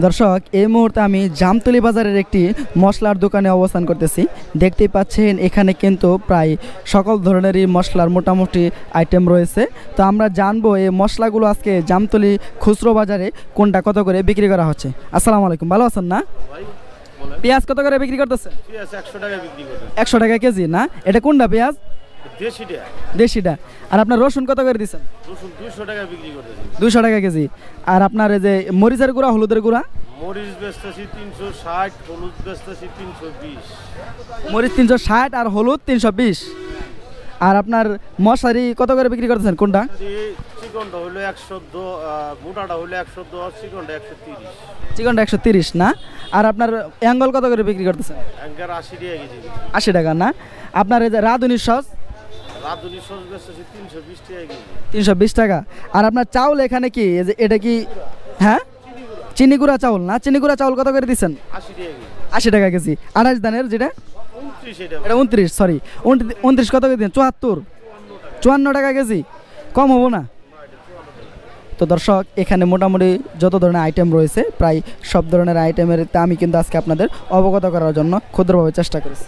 দর্শক এই মুহূর্তে আমি জামতলী বাজারের একটি মশলার দোকানে অবস্থান করতেছি। দেখতেই পাচ্ছেন এখানে কিন্তু প্রায় সকল ধরনেরই মশলার মোটামুটি আইটেম রয়েছে। তো আমরা জানবো এই মশলাগুলো আজকে জামতলী খুচরো বাজারে কোনটা কত করে বিক্রি করা হচ্ছে। আসসালামু আলাইকুম, ভালো আছেন না? পেঁয়াজ কত করে বিক্রি করতেছেন? 100 টাকা কেজি না? এটা কোনটা পেঁয়াজ? দেশিটা। আর আপনার রসুন কত করে দিচ্ছেন? 200 টাকা কেজি। আর আপনার এই যে মরিচের গুঁড়া, হলুদের গুঁড়া? মরিচ বেচতেছি 360, হলুদ বেচতেছি 320। মরিচ 360 আর হলুদ 320। আর আপনার মশারি কত করে বিক্রি করতেছেন কোনটা? চিকনটা হলো 110, মোটাটা হলো 110, চিকনটা 130। চিকনটা 130 না? আর আপনার অ্যাঙ্গল কত করে বিক্রি করতেছেন? অ্যাঙ্গেল 80 টাকা কেজি। 80 টাকা না? আপনার এই যে রাঁধুনি সস? রাঁধুনি সস বেচতেছি 320 টাকা কেজি। 320 টাকা। আর আপনার চাউল এখানে কি এই যে এটা কি, হ্যাঁ চিনি গুঁড়া চাউল না? চিনি গুঁড়া চাউল কত করে দিচ্ছেন? 80 টাকা কেজি। 80 টাকা কেজি। 28 দানের যেটা? 29 এটা 29, সরি 29 কত করে দিন? 74, 54 টাকা কেজি। কম হবো না? তো দর্শক এখানে মোটামুটি যত ধরনের আইটেম রয়েছে প্রায় সব ধরনের আইটেমের আমি কিন্তু আজকে আপনাদের অবগত করার জন্য ক্ষুদ্রভাবে চেষ্টা করেছি।